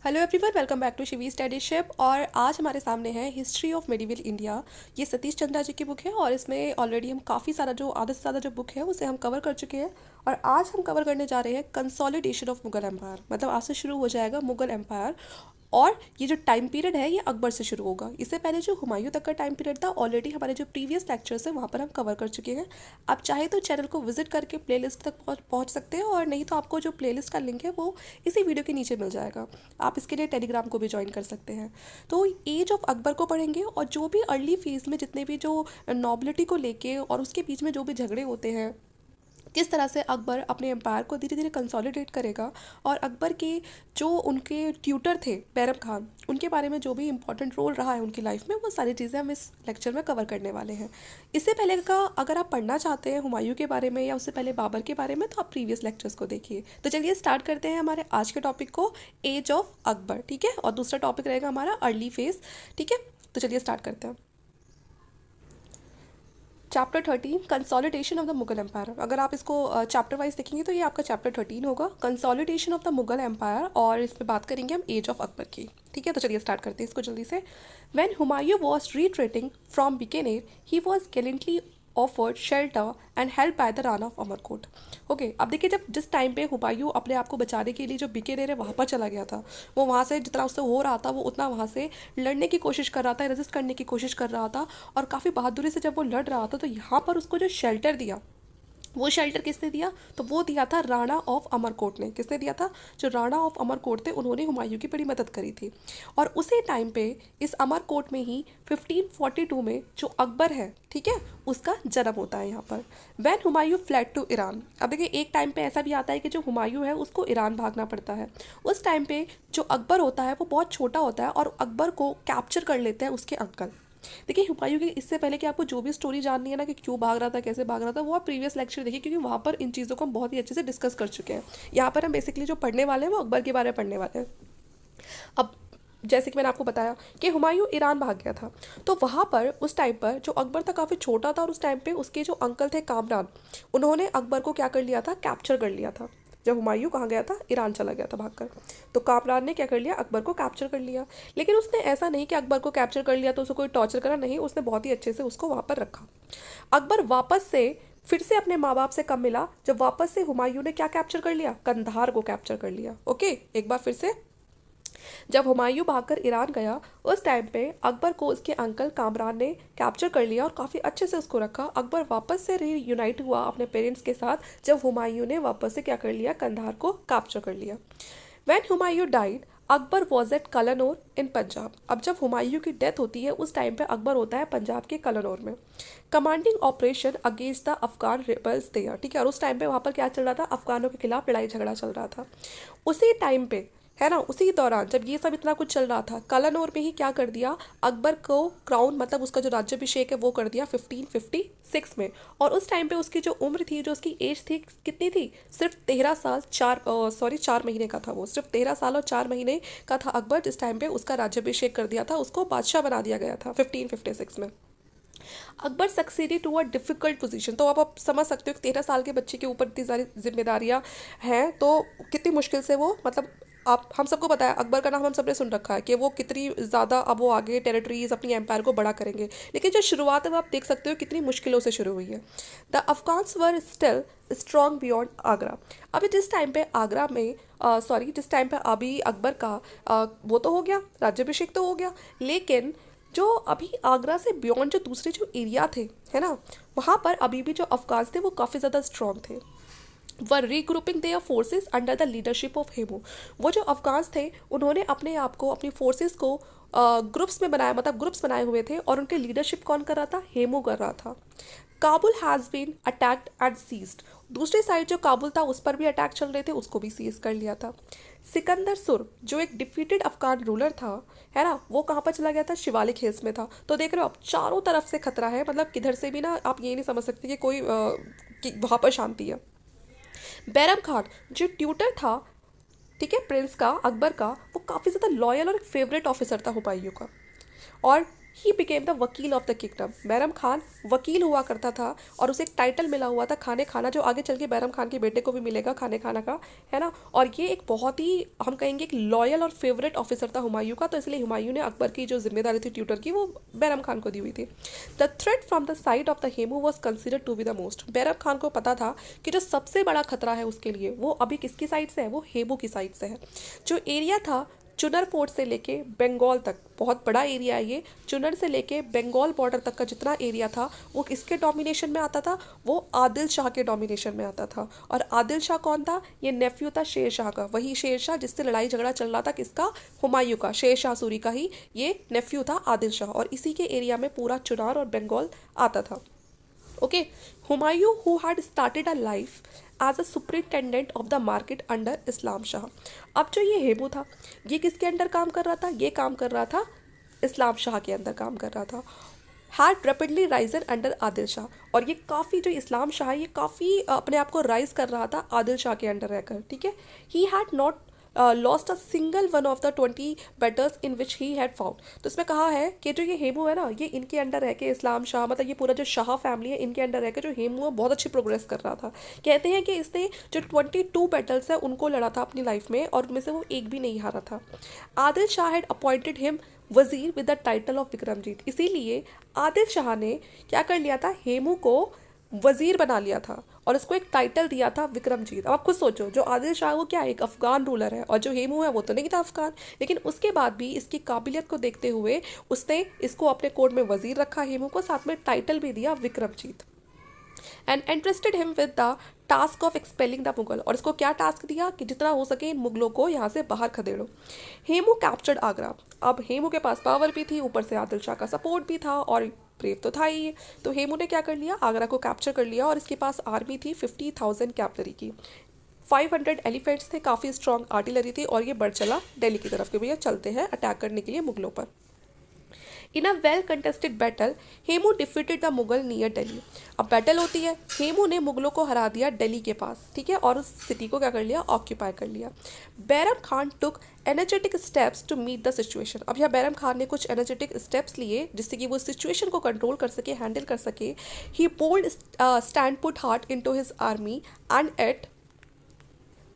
Hello everyone, welcome back to Shivi studyship. और आज हमारे सामने है हिस्ट्री ऑफ मेडिवल इंडिया। ये सतीश चंद्रा जी की बुक है और इसमें ऑलरेडी हम काफ़ी सारा जो आधे से ज़्यादा जो बुक है उसे हम कवर कर चुके हैं। और आज हम कवर करने जा रहे हैं कंसोलिडेशन ऑफ मुगल एम्पायर, मतलब आज से शुरू हो जाएगा मुगल एम्पायर। और ये जो टाइम पीरियड है ये अकबर से शुरू होगा। इससे पहले जो हुमायूं तक का टाइम पीरियड था ऑलरेडी हमारे जो प्रीवियस लेक्चर्स है वहाँ पर हम कवर कर चुके हैं। आप चाहे तो चैनल को विजिट करके प्लेलिस्ट तक पहुँच सकते हैं, और नहीं तो आपको जो प्लेलिस्ट का लिंक है वो इसी वीडियो के नीचे मिल जाएगा। आप इसके लिए टेलीग्राम को भी ज्वाइन कर सकते हैं। तो एज ऑफ अकबर को पढ़ेंगे और जो भी अर्ली फेज में जितने भी जो नॉबिलिटी को लेके और उसके बीच में जो भी झगड़े होते हैं, किस तरह से अकबर अपने एम्पायर को धीरे धीरे कंसोलिडेट करेगा, और अकबर के जो उनके ट्यूटर थे बैरम खान, उनके बारे में जो भी इंपॉर्टेंट रोल रहा है उनकी लाइफ में, वो सारी चीज़ें हम इस लेक्चर में कवर करने वाले हैं। इससे पहले का अगर आप पढ़ना चाहते हैं हुमायूं के बारे में या उससे पहले बाबर के बारे में, तो आप प्रीवियस लेक्चर्स को देखिए। तो चलिए स्टार्ट करते हैं हमारे आज के टॉपिक को, एज ऑफ अकबर। ठीक है, और दूसरा टॉपिक रहेगा हमारा अर्ली फेज। ठीक है, तो चलिए स्टार्ट करते हैं। Chapter 13 consolidation of the Mughal empire. अगर आप इसको चैप्टर वाइज देखेंगे तो ये आपका चैप्टर 13 होगा, consolidation of the Mughal empire. और इस पर बात करेंगे हम एज ऑफ अकबर की। ठीक है, तो चलिए स्टार्ट करते हैं इसको जल्दी से। When Humayun was retreating from Bikaner he was gallantly offered shelter and help by the Rana of Amarkot. Okay, अब देखिए, जब जिस टाइम पे हुमायूं अपने आप को बचाने के लिए जो बीकानेर है वहाँ पर चला गया था, वो वहाँ से जितना उससे हो रहा था वो उतना वहाँ से लड़ने की कोशिश कर रहा था, रेजिस्ट करने की कोशिश कर रहा था। और काफ़ी बहादुरी से जब वो लड़ रहा था तो यहाँ पर उसको जो शेल्टर दिया, वो शेल्टर किसने दिया? तो वो दिया था राणा ऑफ अमरकोट ने। किसने दिया था? जो राणा ऑफ अमरकोट थे, उन्होंने हुमायूं की बड़ी मदद करी थी। और उसी टाइम पे इस अमरकोट में ही 1542 में जो अकबर है, ठीक है, उसका जन्म होता है यहाँ पर। When Humayun fled to Iran. अब देखिए, एक टाइम पे ऐसा भी आता है कि जो हुमायूं है उसको ईरान भागना पड़ता है। उस टाइम पे जो अकबर होता है वो बहुत छोटा होता है और अकबर को कैप्चर कर लेते हैं उसके अंकल। देखिए, हुमायूं की इससे पहले कि आपको जो भी स्टोरी जाननी है ना कि क्यों भाग रहा था, कैसे भाग रहा था, वो आप प्रीवियस लेक्चर देखिए, क्योंकि वहाँ पर इन चीज़ों को हम बहुत ही अच्छे से डिस्कस कर चुके हैं। यहाँ पर हम बेसिकली जो पढ़ने वाले हैं वो अकबर के बारे में पढ़ने वाले हैं। अब जैसे कि मैंने आपको बताया कि हुमायूं ईरान भाग गया था, तो वहाँ पर उस टाइम पर जो अकबर था काफ़ी छोटा था, और उस टाइम पे उसके जो अंकल थे कामरान, उन्होंने अकबर को क्या कर लिया था? कैप्चर कर लिया था। जब हुमायूं कहाँ गया था? ईरान चला गया था भागकर। तो कामरान ने क्या कर लिया? अकबर को कैप्चर कर लिया। लेकिन उसने ऐसा नहीं कि अकबर को कैप्चर कर लिया तो उसको कोई टॉर्चर करा, नहीं, उसने बहुत ही अच्छे से उसको वहाँ पर रखा। अकबर वापस से फिर से अपने माँ बाप से कब मिला? जब वापस से हुमायूं ने क्या कैप्चर कर लिया? कंधार को कैप्चर कर लिया। ओके, एक बार फिर से, जब हुमायूं भागकर ईरान गया उस टाइम पे अकबर को उसके अंकल कामरान ने कैप्चर कर लिया और काफ़ी अच्छे से उसको रखा। अकबर वापस से रीयूनाइट हुआ अपने पेरेंट्स के साथ जब हुमायूं ने वापस से क्या कर लिया? कंधार को कैप्चर कर लिया। When Humayun died Akbar was at Kalanaur in Punjab. अब जब हुमायूं की डेथ होती है उस टाइम पे अकबर होता है पंजाब के कलानौर में, commanding operation against the Afghan rebels there. ठीक है, और उस टाइम पे वहाँ पर क्या चल रहा था? अफगानों के खिलाफ लड़ाई झगड़ा चल रहा था। उसी टाइम पे, है ना, उसी दौरान जब ये सब इतना कुछ चल रहा था, कलानौर में ही क्या कर दिया? अकबर को क्राउन, मतलब उसका जो राज्याभिषेक है वो कर दिया 1556 में। और उस टाइम पे उसकी जो उम्र थी, जो उसकी एज थी, कितनी थी? सिर्फ 13 साल 4 महीने का था। वो सिर्फ 13 साल और 4 महीने का था अकबर जिस टाइम पे उसका राज्याभिषेक कर दिया था, उसको बादशाह बना दिया गया था 1556 में। Akbar succeeded to a difficult position. तो अब आप समझ सकते हो कि 13 साल के बच्चे के ऊपर इतनी सारी जिम्मेदारियां हैं, तो कितनी मुश्किल से वो, मतलब आप, हम सबको पता है अकबर का नाम हम सबने सुन रखा है कि वो कितनी ज़्यादा अब वो आगे टेरिटरीज अपनी एम्पायर को बड़ा करेंगे, लेकिन जो शुरुआत है वो आप देख सकते हो कितनी मुश्किलों से शुरू हुई है। The Afghans were still strong beyond Agra. अभी जिस टाइम पे आगरा में जिस टाइम पे अभी अकबर का वो तो हो गया, राज्याभिषेक तो हो गया, लेकिन जो अभी आगरा से बियॉन्ड जो दूसरे जो एरिया थे, है ना, वहाँ पर अभी भी जो अफगान्स थे वो काफ़ी ज़्यादा स्ट्रॉन्ग थे। Were regrouping their forces under the leadership of Hemu. वो जो अफगान्स थे उन्होंने अपने आप को, अपनी फोर्सेस को ग्रुप्स में बनाया, मतलब ग्रुप्स बनाए हुए थे, और उनके लीडरशिप कौन कर रहा था? हेमू कर रहा था। Kabul has been attacked and seized. दूसरी साइड जो काबुल था उस पर भी अटैक चल रहे थे, उसको भी सीज कर लिया था। सिकंदर सुर जो एक डिफीटेड अफगान रूलर था, है ना, वो कहाँ पर चला गया था? शिवालिक हिल्स में था। तो देख रहे हो आप, चारों तरफ से खतरा है, मतलब किधर से भी ना आप ये नहीं समझ सकते कि कोई कि वहाँ पर शांति है। बैरम खान जो ट्यूटर था, ठीक है, प्रिंस का, अकबर का, वो काफ़ी ज़्यादा लॉयल और एक फेवरेट ऑफिसर था हुमायूं का। और ही बिकेम द वकील of the kingdom. Bairam Khan वकील हुआ करता था और उसे एक टाइटल मिला हुआ था खाने खाना, जो आगे चल के बैरम खान के बेटे को भी मिलेगा खाने खाना का, है ना। और ये एक बहुत ही, हम कहेंगे, एक लॉयल और फेवरेट ऑफिसर था हुमायूं का, तो इसलिए हुमायूं ने अकबर की जो जिम्मेदारी थी ट्यूटर की वो बैरम खान को दी हुई थी। The threat from the side of the Hemu was considered to be the most. Bairam Khan को पता था कि जो सबसे बड़ा खतरा है उसके लिए वो अभी किसकी साइड से है, वो हेमू की साइड से है। जो एरिया था चुनर फोर्ट से लेके बंगाल तक, बहुत बड़ा एरिया है ये, चुनर से लेके बंगाल बॉर्डर तक का जितना एरिया था वो किसके डोमिनेशन में आता था, वो आदिल शाह के डोमिनेशन में आता था। और आदिल शाह कौन था, ये नेफ्यू था शेर शाह का, वही शेर शाह जिससे लड़ाई झगड़ा चल रहा था किसका, हुमायूं का, शेर शाह सूरी का ही ये नेफ्यू था आदिल शाह, और इसी के एरिया में पूरा चुनार और बंगाल आता था। Okay, Humayun who had started a life as a superintendent of the market under Islam Shah. अब जो ये हेमू था ये किसके अंडर काम कर रहा था, ये काम कर रहा था इस्लाम शाह के अंदर काम कर रहा था। Had rapidly Ryzen under Adil Shah, और ये काफ़ी, जो इस्लाम शाह है ये काफ़ी अपने आप को राइज कर रहा था आदिल शाह के अंडर रहकर, ठीक है। He had not lost a single one of the 20 battles in which he had found. तो इसमें कहा है कि जो ये हेमू है ना, ये इनके अंडर रह के इस्लाम शाह, मतलब ये पूरा जो शाह फैमिली है इनके अंडर रह के जो हेमू है बहुत अच्छी प्रोग्रेस कर रहा था। कहते हैं कि इसने जो 22 बैटल्स है उनको लड़ा था अपनी लाइफ में और उनमें से वो एक भी नहीं हारा था। Adil Shah had appointed him wazir with the title of Vikramjit. इसीलिए आदिल शाह ने क्या कर लिया था, हेमू को वजीर बना लिया था और इसको एक टाइटल दिया था विक्रमजीत। अब आप खुद सोचो, जो आदिल शाह वो क्या है, एक अफगान रूलर है, और जो हेमू है वो तो नहीं था अफगान, लेकिन उसके बाद भी इसकी काबिलियत को देखते हुए उसने इसको अपने कोर्ट में वजीर रखा हेमू को, साथ में टाइटल भी दिया Vikramjit. And interested him with the task of expelling the Mughal, और इसको क्या टास्क दिया कि जितना हो सके इन मुगलों को यहाँ से बाहर खदेड़ो। हेमू कैप्चर्ड आगरा। अब हेमू के पास पावर भी थी, ऊपर से आदिल शाह का सपोर्ट भी था और ब्रेव तो था ही। तो हेमू ने क्या कर लिया, आगरा को कैप्चर कर लिया, और इसके पास आर्मी थी 50,000 कैवलरी की, 500 एलिफेंट्स थे, काफ़ी स्ट्रॉन्ग आर्टिलरी थी, और ये बढ़ चला दिल्ली की तरफ के भैया चलते हैं अटैक करने के लिए मुगलों पर। In a well contested battle Hemu defeated the Mughal near Delhi. अब बैटल होती है, हेमू ने मुगलों को हरा दिया दिल्ली के पास, ठीक है, और उस सिटी को क्या कर लिया, ऑक्यूपाई कर लिया। Bairam Khan took energetic steps to meet the situation. अब यहाँ बैरम खान ने कुछ एनर्जेटिक स्टेप्स लिए जिससे कि वो सिचुएशन को कंट्रोल कर सके, हैंडल कर सके। He bold stand put heart into his army and at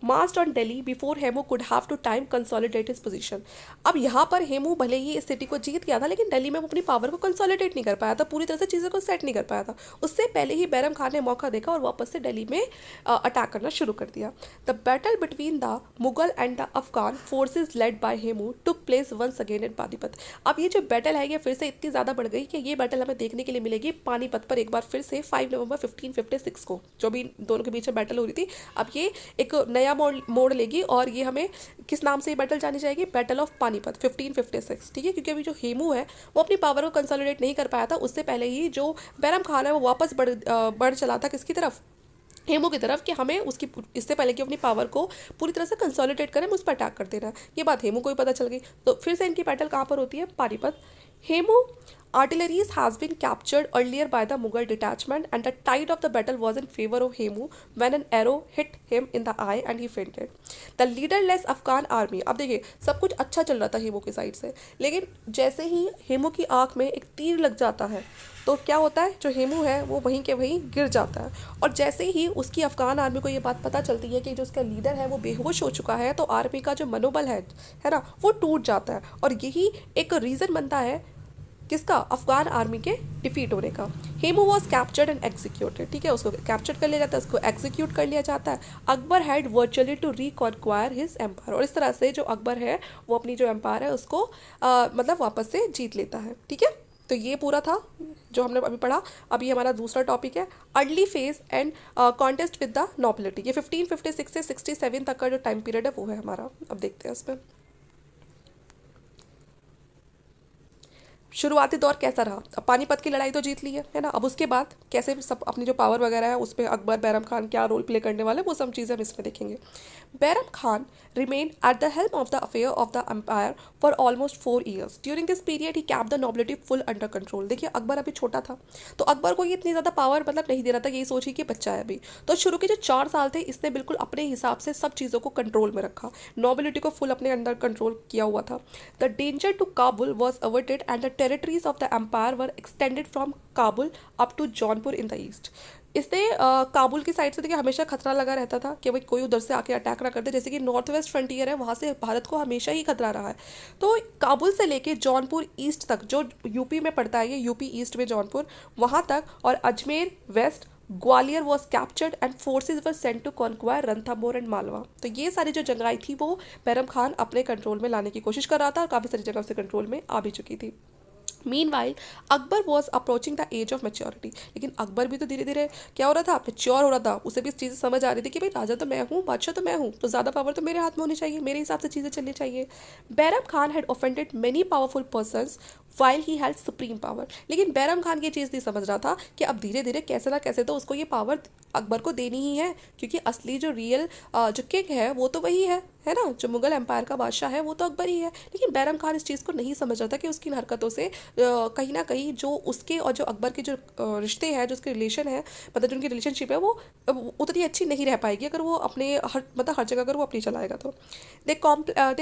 marched on Delhi before Hemu could have to time consolidate his position. अब यहाँ पर हेमू भले ही इस सिटी को जीत गया था, लेकिन दिल्ली में वो अपनी पावर को कंसोलिडेट नहीं कर पाया था, पूरी तरह से चीज़ों को सेट नहीं कर पाया था। उससे पहले ही बैरम खान ने मौका देखा और वापस से दिल्ली में अटैक करना शुरू कर दिया। The battle between the Mughal and the Afghan forces led by Hemu took place once again at Panipat. अब ये जो बैटल है ये फिर से इतनी ज़्यादा बढ़ गई कि ये बैटल हमें देखने के लिए मिलेगी पानीपत पर एक बार फिर से 5 नवंबर 1556 को, जो भी दोनों के बीच में बैटल हो रही थी। अब ये एक नया मोड़ लेगी और ये हमें किस नाम से ये बैटल जानी जाएगी, बैटल ऑफ पानीपत 1556, ठीक है। क्योंकि अभी जो हेमू है वो अपनी पावर को कंसोलिडेट नहीं कर पाया था, उससे पहले ही जो बैरम खान है वो वापस बढ़ चला था किसकी तरफ, हेमू की तरफ, कि हमें उसकी इससे पहले कि अपनी पावर को पूरी तरह से कंसोलिडेट करें उस पर अटैक कर देना। ये बात हेमू को ही पता चल गई, तो फिर से इनकी बैटल कहाँ पर होती है, Panipat. Hemu artillery has been captured earlier by the Mughal detachment and the tide of the battle was in favor of Hemu when an arrow hit him in the eye and he fainted. The leaderless Afghan army, अब देखिए सब कुछ अच्छा चल रहा था हेमू की side से, लेकिन जैसे ही हेमू की आंख में एक तीर लग जाता है तो क्या होता है, जो हेमू है वो वहीं के वहीं गिर जाता है। और जैसे ही उसकी अफगान आर्मी को ये बात पता चलती है कि जो उसका लीडर है वो बेहोश हो चुका है, तो आर्मी का जो मनोबल है ना, वो टूट जाता है। और यही एक रीज़न बनता है किसका, अफगान आर्मी के डिफीट होने का। Hemu was captured and executed, ठीक है, उसको कैप्चर कर लिया जाता है, उसको एग्जीक्यूट कर लिया जाता है। Akbar had virtually to reconquer his empire, और इस तरह से जो अकबर है वो अपनी जो एम्पायर है उसको मतलब वापस से जीत लेता है, ठीक है। तो ये पूरा था जो हमने अभी पढ़ा। अभी हमारा दूसरा टॉपिक है early phase and contest with the nobility. ये 1556 से 67 तक का जो टाइम पीरियड है वो है हमारा। अब देखते हैं इसमें शुरुआती दौर कैसा रहा। अब पानीपत की लड़ाई तो जीत ली है ना, अब उसके बाद कैसे सब अपनी जो पावर वगैरह है उसमें अकबर बैरम खान क्या रोल प्ले करने वाले, वो सब चीज़ें हम इसमें देखेंगे। Bairam Khan remain at the helm of the affair of the empire for almost 4 years। During this period he kept the nobility full under control. देखिए अकबर अभी छोटा था, तो अकबर को ये इतनी ज़्यादा पावर मतलब नहीं दे रहा था, यही सोचिए कि बच्चा है अभी। तो शुरू के जो 4 साल थे इसने बिल्कुल अपने हिसाब से सब चीज़ों को कंट्रोल में रखा, नोबिलिटी को फुल अपने अंडर कंट्रोल किया हुआ था। The danger to Kabul was averted and the territories of the empire were extended from Kabul up to Jaunpur in the east. इसने काबुल की साइड से देखिए हमेशा खतरा लगा रहता था कि भाई कोई उधर से आके अटैक ना कर दे, जैसे कि नॉर्थ वेस्ट फ्रंटियर है वहाँ से भारत को हमेशा ही खतरा रहा है। तो काबुल से लेके जौनपुर ईस्ट तक, जो यूपी में पड़ता है, ये यूपी ईस्ट में जौनपुर, वहाँ तक, और Ajmer west, Gwalior was captured and forces were sent to conquer Ranthambore and Malwa. तो ये सारी जो जगह थी वो बैरम खान अपने कंट्रोल में लाने की कोशिश कर रहा था और काफ़ी सारी जगह उसके कंट्रोल में आ भी चुकी थी। Meanwhile Akbar was approaching the age of maturity. लेकिन अकबर भी तो धीरे धीरे क्या हो रहा था, मेच्योर हो रहा था। उसे भी इस चीज़ें समझ आ रही थी कि भाई राजा तो मैं हूँ, बादशाह तो मैं हूँ, तो ज़्यादा पावर तो मेरे हाथ में होनी चाहिए, मेरे हिसाब से चीज़ें चलनी चाहिए। Bairam Khan had offended many powerful persons while he had supreme power. लेकिन बैरम खान ये चीज़ नहीं समझ रहा था कि अब धीरे धीरे कैसे ना कैसे तो उसको ये पावर अकबर को देनी ही है, क्योंकि असली जो रियल जो किंग है वो तो वही है ना, जो मुगल एम्पायर का बादशाह है वो तो अकबर ही है। लेकिन बैरम खान इस चीज़ को नहीं समझ रहा था कि उसकी इन हरकतों से कहीं ना कहीं जो उसके और जो अकबर के जो रिश्ते हैं, जो उसके रिलेशन है, मतलब जो उनकी रिलेशनशिप है, वो उतनी अच्छी नहीं रह पाएगी अगर वो अपने हर जगह अगर वो अपनी चलाएगा तो। They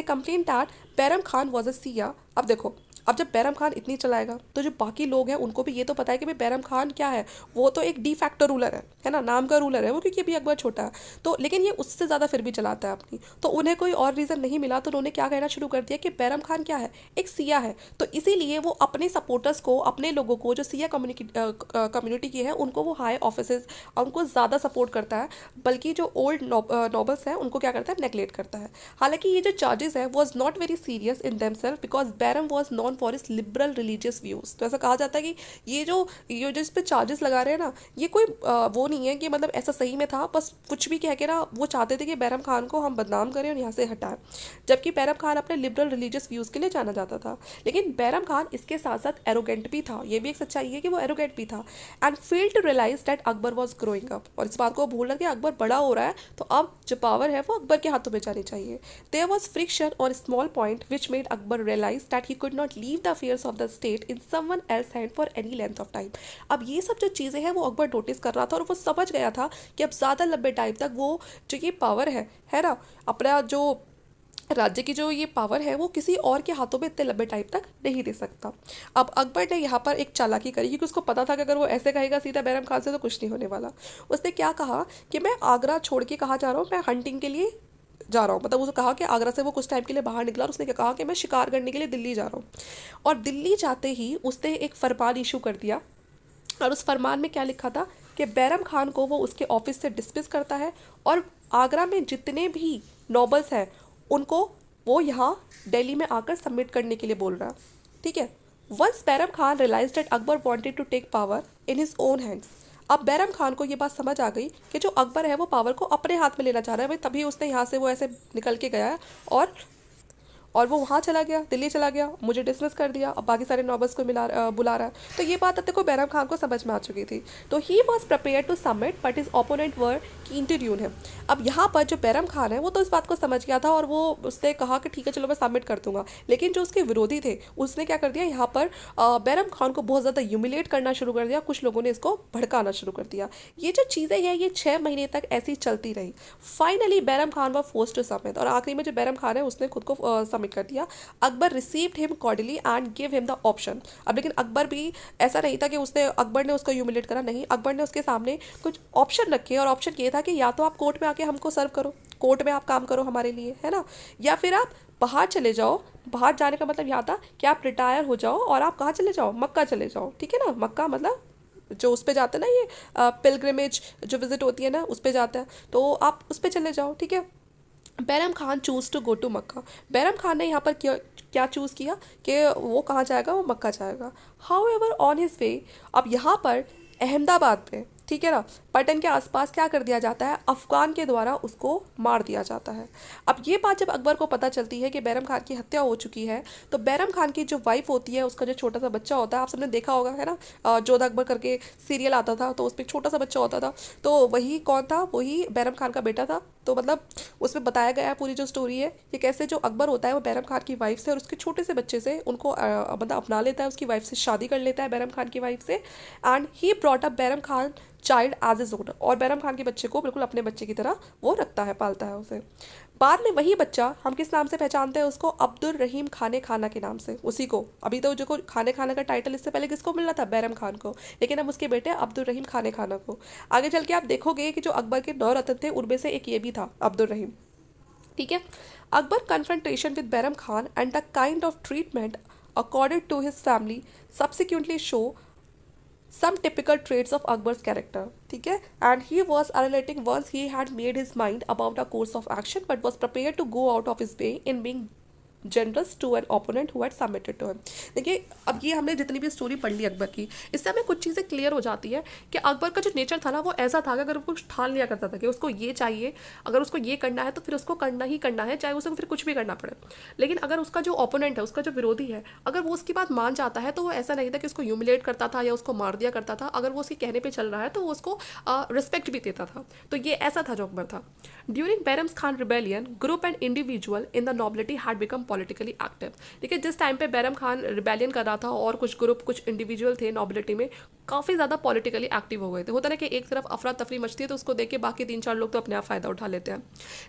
complain that Bairam Khan was a Shia. अब देखो, अब जब बैरम खान इतनी चलाएगा तो जो बाकी लोग हैं उनको भी ये तो पता है कि भाई बैरम खान क्या है, वो तो एक डी फैक्टो रूलर है ना, नाम का रूलर है वो, क्योंकि अभी अकबर छोटा है तो, लेकिन ये उससे ज़्यादा फिर भी चलाता है अपनी। तो उन्हें कोई और रीज़न नहीं मिला तो उन्होंने क्या कहना शुरू कर दिया कि बैरम खान क्या है, एक सिया है। तो इसीलिए वो अपने सपोर्टर्स को, अपने लोगों को जो सिया कम्युनिटी की है, उनको वो हाई ऑफिसेज और उनको ज़्यादा सपोर्ट करता है, बल्कि जो ओल्ड नॉबल्स हैं उनको क्या करता है, नेगलेक्ट करता है। हालांकि ये जो चार्जेस है was not very serious in themselves because Bairam was known for his liberal religious views. तो ऐसा कहा जाता है कि ये जो इस पे चार्जेस लगा रहे हैं ना, ये कोई वो नहीं है कि मतलब ऐसा सही में था, बस कुछ भी कह के ना वो चाहते थे कि बैरम खान को हम बदनाम करें और यहाँ से हटाएं, जबकि बैरम खान अपने लिबरल रिलीजियस व्यूज़ के लिए जाना जाता था। लेकिन बैरम खान इसके साथ साथ एरोगेंट भी था, ये भी एक सच्चाई है कि वो एरोगेंट भी था, and failed to realise that Akbar was growing up. और इस बात को भूल रहा कि अकबर बड़ा हो रहा है तो अब जो पावर है वो अकबर के हाथों में जानी चाहिए। There was friction on small point which made Akbar realise that he could not leave the affairs of the state in someone else hand for any length of time. अब ये सब जो चीज़ें हैं वो अकबर नोटिस कर रहा था और वो समझ गया था कि अब ज़्यादा लंबे टाइम तक वो जो ये पावर है ना, अपना जो राज्य की जो ये पावर है वो किसी और के हाथों में इतने लंबे टाइम तक नहीं दे सकता। अब अकबर ने यहाँ पर एक चालाकी करी, क्योंकि उसको पता था कि अगर वो ऐसे कहेगा सीधा बैरम खान से तो कुछ नहीं होने वाला। उसने क्या कहा कि मैं आगरा छोड़ के कहाँ जा रहा हूँ, मैं हंटिंग के लिए जा रहा हूँ। मतलब उसने कहा कि आगरा से वो कुछ टाइम के लिए बाहर निकला और उसने क्या कहा कि मैं शिकार करने के लिए दिल्ली जा रहा हूँ। और दिल्ली जाते ही उसने एक फरमान इशू कर दिया, और उस फरमान में क्या लिखा था कि बैरम खान को वो उसके ऑफिस से डिसमिस करता है और आगरा में जितने भी नॉबल्स हैं उनको वो यहाँ दिल्ली में आकर सबमिट करने के लिए बोल रहा है। ठीक है। Once Bairam Khan realise that Akbar wanted to take power in his own hands. अब बैरम खान को ये बात समझ आ गई कि जो अकबर है वो पावर को अपने हाथ में लेना चाह रहा है, भाई तभी उसने यहाँ से वो ऐसे निकल के गया है और वो वहाँ चला गया, दिल्ली चला गया, मुझे डिसमिस कर दिया, अब बाकी सारे नॉबल्स को बुला रहा है। तो ये बात अब तक को बैरम खान को समझ में आ चुकी थी। तो he was prepare to submit but his opponent were keen to dune him. अब यहाँ पर जो बैरम खान है वो तो इस बात को समझ गया था और वो उसने कहा कि ठीक है चलो मैं सबमिट कर दूंगा। लेकिन जो उसके विरोधी थे उसने क्या कर दिया, यहाँ पर बैरम खान को बहुत ज़्यादा ह्यूमिलेट करना शुरू कर दिया, कुछ लोगों ने इसको भड़काना शुरू कर दिया। ये जो चीज़ें हैं ये 6 महीने तक ऐसी चलती रही। फाइनली बैरम खान व फोर्स टू सबमिट, और आखिरी में जो बैरम खान है उसने खुद को सबमिट कर दिया। Akbar received him cordially and give him the option. अब लेकिन अकबर भी ऐसा नहीं था कि अकबर ने उसको ह्यूमिलेट करा, नहीं, अकबर ने उसके सामने कुछ ऑप्शन रखे और ऑप्शन ये था कि या तो आप कोर्ट में आके हमको सर्व करो, कोर्ट में आप काम करो हमारे लिए, है ना, या फिर आप बाहर चले जाओ। बाहर जाने का मतलब यहाँ था कि आप रिटायर हो जाओ और आप कहाँ चले जाओ, मक्का चले जाओ। ठीक है ना, मक्का मतलब जो उस पे जाते हैं ना, ये पिलग्रिमेज जो विजिट होती है ना उस पे जाता है, तो आप उस पे चले जाओ। ठीक है। Bairam Khan choose to go to Mecca. Bairam Khan ने यहाँ पर क्या चूज़ किया कि वो कहाँ जाएगा, वो मक्का जाएगा। How ever on his way, अब यहाँ पर अहमदाबाद में, ठीक है ना, पटन के आसपास क्या कर दिया जाता है, अफगान के द्वारा उसको मार दिया जाता है। अब ये बात जब अकबर को पता चलती है कि बैरम खान की हत्या हो चुकी है, तो बैरम खान की जो वाइफ होती है उसका जो छोटा सा बच्चा होता है, आप सबने देखा होगा, है ना, जोधा अकबर करके सीरियल आता था तो उसमें एक छोटा सा बच्चा होता था, तो वही कौन था, वही बैरम खान का बेटा था। तो मतलब उसमें बताया गया है पूरी जो स्टोरी है ये कैसे जो अकबर होता है वो बैरम खान की वाइफ से और उसके छोटे से बच्चे से उनको मतलब अपना लेता है, उसकी वाइफ से शादी कर लेता है बैरम खान की वाइफ से, and he brought up Bairam Khan child as his own, और बैरम खान के बच्चे को बिल्कुल अपने बच्चे की तरह वो रखता है, पालता है उसे। बाद में वही बच्चा हम किस नाम से पहचानते हैं उसको, अब्दुल रहीम खाने खाना के नाम से, उसी को। अभी तो जो को खाने खाना का टाइटल इससे पहले किसको मिल रहा था, बैरम खान को, लेकिन अब उसके बेटे अब्दुल रहीम खाने खाना को। आगे चल के आप देखोगे कि जो अकबर के 9 रत्न थे उनमें से एक ये भी था, अब्दुल रहीम। ठीक है। Akbar confrontation with Bairam Khan and the kind of treatment accorded to his family subsequently show some typical traits of Akbar's character. ठीक है, and he was relating once he had made his mind about a course of action but was prepared to go out of his way in being generous to an opponent who had submitted to him. देखिए, अब ये हमने जितनी भी story पढ़ ली अकबर की, इससे हमें कुछ चीज़ें क्लियर हो जाती है कि अकबर का जो नेचर था ना वो ऐसा था कि अगर वो कुछ ठान लिया करता था कि उसको ये चाहिए, अगर उसको ये करना है तो फिर उसको करना ही करना है, चाहे उसे फिर कुछ भी करना पड़े। लेकिन अगर उसका जो ओपोनेंट है, उसका जो विरोधी है, अगर वो उसकी बात मान जाता है तो वो ऐसा नहीं था कि उसको ह्यूमिलेट करता था या उसको मार दिया करता था। अगर वो उसके कहने पर चल रहा है तो वो उसको रिस्पेक्ट भी देता था। तो ये ऐसा था जो अकबर था। During Bairam's Khan rebellion, group and individual in the nobility had become politically active. देखिए, जिस टाइम पे बैरम खान रिबेलियन कर रहा था और कुछ ग्रुप, कुछ इंडिविजुअल थे नॉबिलिटी में, काफ़ी ज़्यादा पॉलिटिकली एक्टिव हो गए थे। होता ना कि एक तरफ अफरा तफरी मचती है तो उसको देख के बाकी 3-4 लोग तो अपने आप फ़ायदा उठा लेते हैं।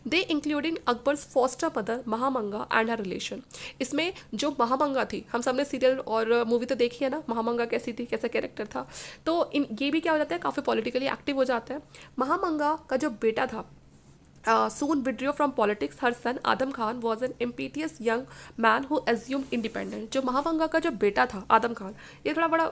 They including Akbar's foster mother Mahamanga and her relation. इसमें जो महामंगा थी, हम सबने सीरियल और मूवी तो देखी है ना, महामंगा कैसी थी, कैसा कैरेक्टर था। तो ये भी क्या हो जाता है, काफ़ी पॉलिटिकली एक्टिव हो जाता है। महामंगा का जो बेटा था, soon withdrew from politics. Her son Adam Khan was an impetuous young man who assumed independence. जो महावंगा का जो बेटा था आदम खान, ये थोड़ा बड़ा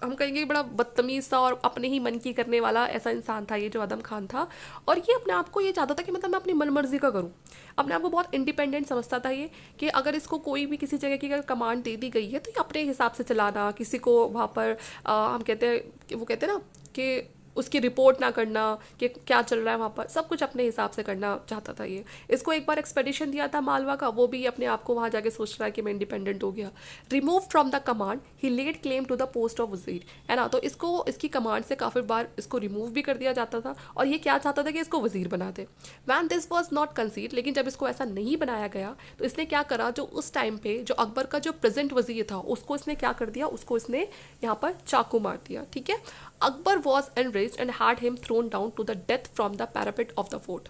हम कहेंगे बड़ा बदतमीज सा और अपने ही मन की करने वाला ऐसा इंसान था ये जो आदम खान था। और ये अपने आप को ये चाहता था कि मतलब मैं अपनी मनमर्जी का करूँ, अपने आप को बहुत इंडिपेंडेंट समझता था ये, कि अगर इसको कोई भी किसी जगह की अगर कमांड दे दी गई है तो ये अपने हिसाब से चलाना, किसी को वहाँ पर हम कहते हैं कि वो कहते हैं ना कि उसकी रिपोर्ट ना करना कि क्या चल रहा है वहाँ पर, सब कुछ अपने हिसाब से करना चाहता था ये। इसको एक बार एक्सपेडिशन दिया था मालवा का, वो भी अपने आप को वहाँ जाके सोच रहा है कि मैं इंडिपेंडेंट हो गया। Remove from the command he laid claim to the post of wazir, है ना। तो इसको इसकी कमांड से काफ़ी बार इसको रिमूव भी कर दिया जाता था और ये क्या चाहता था कि इसको वजीर बना दे। When this was not concede, लेकिन जब इसको ऐसा नहीं बनाया गया तो इसने क्या करा, जो उस टाइम पे जो अकबर का जो प्रेजेंट वजीर था उसको इसने क्या कर दिया, उसको इसने यहाँ पर चाकू मार दिया। ठीक है। Akbar was enraged and had him thrown down to the death from the parapet of the fort.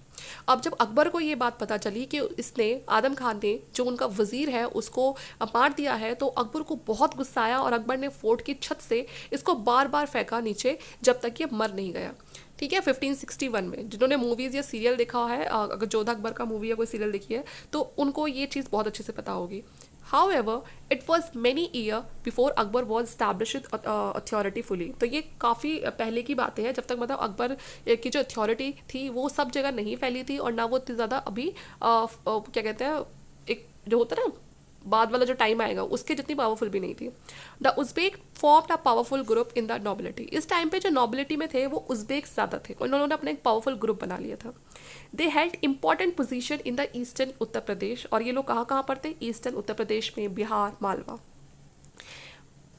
अब जब अकबर को ये बात पता चली कि इसने आदम खान ने जो उनका वजीर है उसको मार दिया है, तो अकबर को बहुत गुस्सा आया और अकबर ने फोर्ट की छत से इसको बार बार फेंका नीचे जब तक ये मर नहीं गया। ठीक है। 1561 में जिन्होंने मूवीज़ या सीरियल देखा है, अगर जोधा अकबर का मूवी या कोई सीरियल देखी है तो उनको ये चीज़ बहुत अच्छे से पता होगी। However, it was many years before Akbar was established authority fully. तो ये काफ़ी पहले की बातें हैं, जब तक मतलब अकबर की जो अथॉरिटी थी वो सब जगह नहीं फैली थी और ना वो इतनी ज़्यादा अभी क्या कहते हैं, एक जो होता है ना बाद वाला जो टाइम आएगा उसके जितनी पावरफुल भी नहीं थी। The Uzbek formed a powerful group in the nobility. इस टाइम पे जो नॉबिलिटी में थे वो उज़्बेक ज़्यादा थे, उन्होंने अपना एक पावरफुल ग्रुप बना लिया था। They held important position in the eastern Uttar Pradesh, और ये लोग कहाँ पर थे, ईस्टर्न उत्तर प्रदेश में, Bihar, Malwa.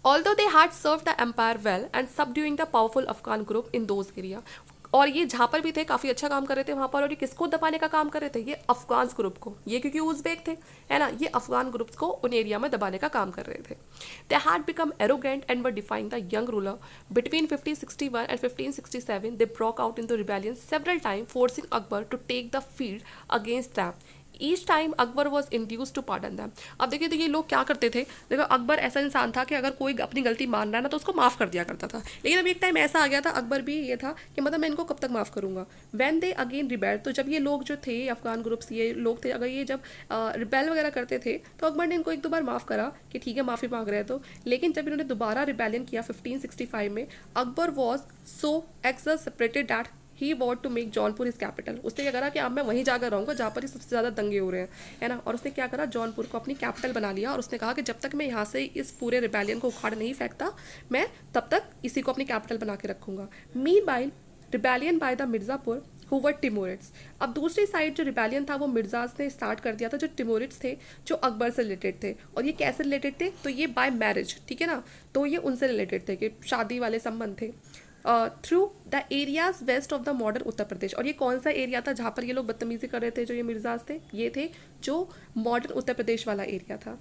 Although they had served the empire well and subduing the powerful Afghan group in those area, और ये जहाँ पर भी थे काफ़ी अच्छा काम कर रहे थे वहाँ पर, और ये किसको दबाने का काम कर रहे थे, ये अफगान ग्रुप को, ये क्योंकि उज़्बेक थे, है ना, ये अफगान ग्रुप्स को उन एरिया में दबाने का काम कर रहे थे। They had become arrogant and were defying the young ruler. Between 1561 and 1567 they broke out in the rebellion several time, forcing Akbar to take the field against them. Each time Akbar was induce to pardon them. अब देखिए तो ये लोग क्या करते थे, देखो अकबर ऐसा इंसान था कि अगर कोई अपनी गलती मान रहा है ना तो उसको माफ़ कर दिया करता था। लेकिन अभी एक टाइम ऐसा आ गया था, अकबर भी ये था कि मतलब मैं इनको कब तक माफ़ करूँगा। वैन दे अगेन रिबेल, तो जब ये लोग जो थे अफगान ग्रुप्स, ये लोग थे, अगर ये जब रिबेल वगैरह करते थे तो अकबर ने इनको 1-2 बार माफ़ करा कि ठीक है माफ़ी मांग रहे हैं तो। लेकिन जब इन्होंने दोबारा रिबेलियन किया 1565 में, Akbar was so exasperated that he want to make Jaunpur is capital. उसने क्या करा कि अब मैं वहीं जाकर रहूँगा जहाँ पर ही सबसे ज़्यादा दंगे हो रहे हैं, है ना। और उसने क्या करा, जौनपुर को अपनी कैपिटल बना लिया और उसने कहा कि जब तक मैं यहाँ से इस पूरे रिबेलियन को उखाड़ नहीं फेंकता मैं तब तक इसी को अपनी कैपिटल बना के रखूँगा। Meanwhile rebellion by the Mirzapur who were Timurids. अब दूसरी साइड जो रिबेलियन था वो मिर्जाज ने स्टार्ट कर दिया था, जो टिमोरिड्स थे जो अकबर से रिलेटेड थे। और ये कैसे रिलेटेड थे, तो ये बाय मैरिज, ठीक है ना, तो ये उनसे रिलेटेड थे कि शादी वाले संबंध थे। Through the areas west of the modern Uttar Pradesh. और ये कौन सा एरिया था जहाँ पर ये लोग बदतमीजी कर रहे थे, जो ये मिर्जाज थे, ये थे जो मॉडर्न उत्तर प्रदेश वाला एरिया था।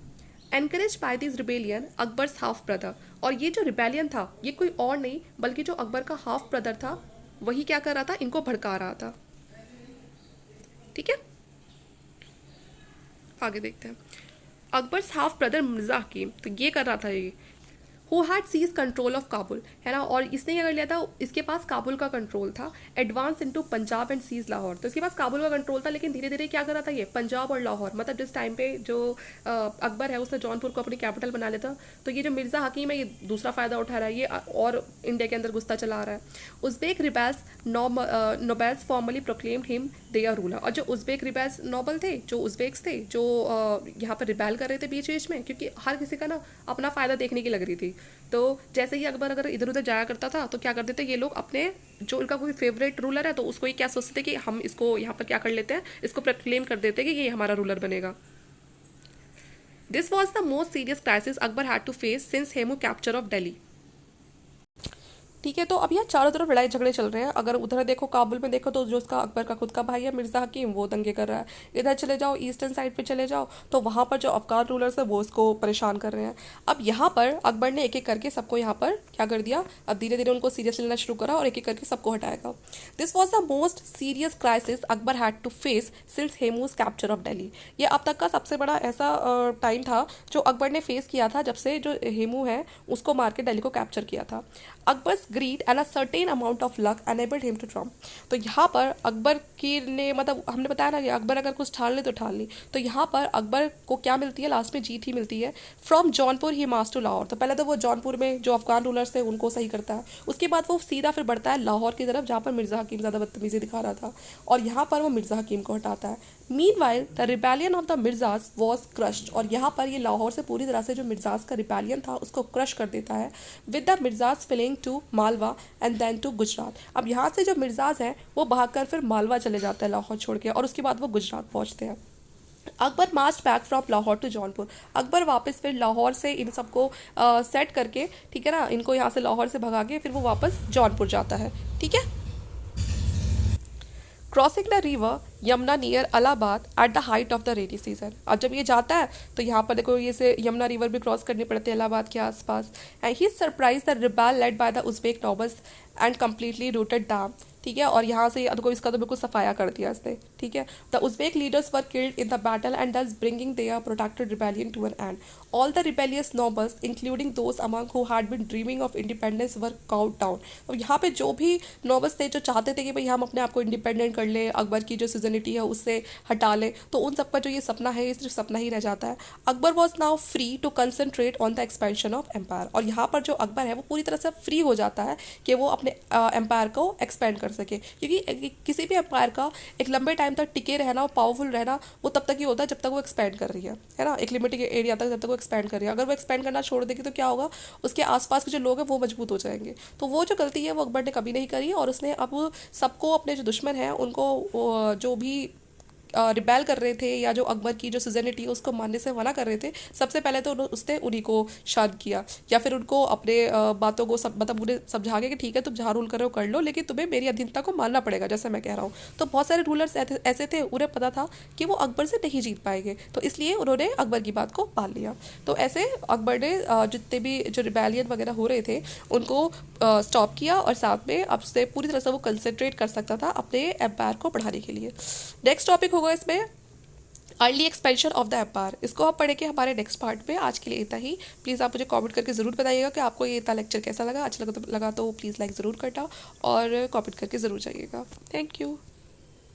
Encourage by this rebellion Akbar's half brother. और ये जो रिबेलियन था ये कोई और नहीं बल्कि जो अकबर का हाफ ब्रदर था वही क्या कर रहा था, इनको भड़का रहा था। ठीक है। आगे देखते हैं। अकबर्स हाफ ब्रदर मिर्जा हकीम, तो ये कर रहा था ये, who had seize control of Kabul, है ना, और इसने क्या कर लिया था, इसके पास काबुल का कंट्रोल था, advance into Punjab and seize Lahore, तो इसके पास काबुल का कंट्रोल था, लेकिन धीरे धीरे क्या कर रहा था ये, पंजाब और लाहौर, मतलब जिस टाइम पे जो अकबर है उसने जौनपुर को अपनी कैपिटल बना लिया था, तो ये जो मिर्ज़ा हकीम है ये दूसरा फ़ायदा उठा रहा है, ये और इंडिया के अंदर घुसता चला आ रहा है। Uzbek rebels nobles formally proclaimed him their ruler, और जो उज़्बेक रिबेल्स नोबल थे, जो उज़्बेक्स थे, जो यहाँ पर रिबेल कर रहे थे बीच बीच में, क्योंकि हर किसी का ना अपना फ़ायदा देखने की लग रही थी, तो जैसे ही अकबर अगर इधर उधर जाया करता था तो क्या करते थे ये लोग, अपने जो उनका कोई फेवरेट रूलर है तो उसको ही क्या सोचते थे कि हम इसको यहाँ पर क्या कर लेते हैं, इसको प्रोक्लेम कर देते हैं कि ये हमारा रूलर बनेगा। This was the most serious crisis Akbar had to face since Hemu capture of Delhi. ठीक है, तो अब यहाँ चारों तरफ लड़ाई झगड़े चल रहे हैं। अगर उधर देखो काबुल में देखो तो जो उसका अकबर का खुद का भाई है मिर्ज़ा हकीम, वो दंगे कर रहा है। इधर चले जाओ ईस्टर्न साइड पे चले जाओ तो वहाँ पर जो अफगान रूलर्स है वो उसको परेशान कर रहे हैं। अब यहाँ पर अकबर ने एक एक करके सबको यहाँ पर क्या कर दिया, अब धीरे धीरे उनको सीरियस लेना शुरू करा और एक एक करके सबको हटाएगा। This was the most serious crisis Akbar had to face since Hemu's capture of Delhi. ये अब तक का सबसे बड़ा ऐसा टाइम था जो अकबर ने फेस किया था जब से जो हेमू है उसको मार के दिल्ली को कैप्चर किया था। Akbar's greed and a certain amount of luck enabled him to triumph, तो यहाँ पर अकबर की ने, मतलब हमने बताया ना कि अकबर अगर कुछ ठान ले तो ठान ली, तो यहाँ पर अकबर को क्या मिलती है, लास्ट में जीत ही मिलती है। From Jaunpur he March two Lahore, तो पहले तो वो जौनपुर में जो अफगान रूलर्स थे उनको सही करता है, उसके बाद वो सीधा फिर बढ़ता है लाहौर की तरफ जहाँ पर मिर्ज़ा हकीम ज़्यादा बदतमीजी दिखा रहा था, और यहाँ पर वो मिर्ज़ा हकीम को हटाता है। Meanwhile the rebellion of the Mirzas was crushed, और यहाँ पर ये लाहौर से पूरी तरह से जो मिर्जाज का रिबेलियन था उसको क्रश कर देता है, with the Mirzas fleeing to Malwa and then to Gujarat. अब यहाँ से जो मिर्जाज हैं वो भागकर फिर मालवा चले जाते हैं लाहौर छोड़ के, और उसके बाद वो गुजरात पहुँचते हैं। Akbar march back from Lahore to Jaunpur, Akbar वापस फिर लाहौर से इन सबको सेट करके, ठीक है ना, इनको यहाँ से लाहौर से भगा के फिर वो वापस जौनपुर जाता है। ठीक है, crossing the river Yamuna near Allahabad at the height of the rainy season. अब जब ये जाता है तो यहाँ पर देखो ये से यमुना रिवर भी क्रॉस करनी पड़ती है इलाहाबाद के आसपास। And he surprise the rebel led by the Uzbek nobles and completely rooted dam, ठीक है, और यहाँ से देखो इसका तो बिल्कुल सफाया कर दिया इसने। ठीक है, the Uzbek leaders were killed in the battle and thus bringing their protected rebellion to an end. All the rebellious nobles including those among who had been dreaming of independence were caught down. तो यहाँ पे जो भी nobles थे जो चाहते थे कि भाई हम अपने आप को इंडिपेंडेंट कर ले, अकबर की जो सिजनिटी है उससे हटा ले, तो उन सबका जो ये सपना है ये सिर्फ सपना ही रह जाता है। Akbar was now free to concentrate on the expansion of empire, और यहाँ पर जो अकबर है वो पूरी तरह से फ्री हो जाता है कि वो अपने एम्पायर को एक्सपेंड कर सके, क्योंकि किसी भी एम्पायर का एक लंबे टाइम तक टिके रहना और पावरफुल रहना वो तब तक ही होता है जब तक वो एक्सपेंड कर रही है ना, एक लिमिटेड एरिया तक जब तक वो एक्सपेंड कर रही है। अगर वो एक्सपेंड करना छोड़ देगी तो क्या होगा, उसके आसपास के जो लोग हैं वो मजबूत हो जाएंगे। तो वो जो गलती है वो अकबर ने कभी नहीं करी, और उसने अब सबको, अपने जो दुश्मन हैं उनको, जो भी रिबेल कर रहे थे या जो अकबर की जो सुजनिटी है उसको मानने से मना कर रहे थे, सबसे पहले तो उसने उन्हीं को शांत किया, या फिर उनको अपने बातों को सब, मतलब उन्हें समझा के कि ठीक है तुम जहाँ रूल कर रहे हो कर लो, लेकिन तुम्हें मेरी अधीनता को मानना पड़ेगा जैसे मैं कह रहा हूँ। तो बहुत सारे रूलर्स ऐसे थे, उन्हें पता था कि वो अकबर से नहीं जीत पाएंगे, तो इसलिए उन्होंने अकबर की बात को मान लिया। तो ऐसे अकबर ने जितने भी जो रिबेलियन वगैरह हो रहे थे उनको स्टॉप किया, और साथ में अब से पूरी तरह से वो कंसंट्रेट कर सकता था अपने एम्पायर को बढ़ाने के लिए। नेक्स्ट टॉपिक होगा इसमें early expansion of the empire, इसको आप पढ़ेंगे हमारे नेक्स्ट पार्ट में। आज के लिए इतना ही। प्लीज़ आप मुझे कमेंट करके ज़रूर बताइएगा कि आपको ये इतना लेक्चर कैसा लगा, अच्छा लगा तो प्लीज़ लाइक ज़रूर करना और कमेंट करके ज़रूर जाइएगा। Thank you.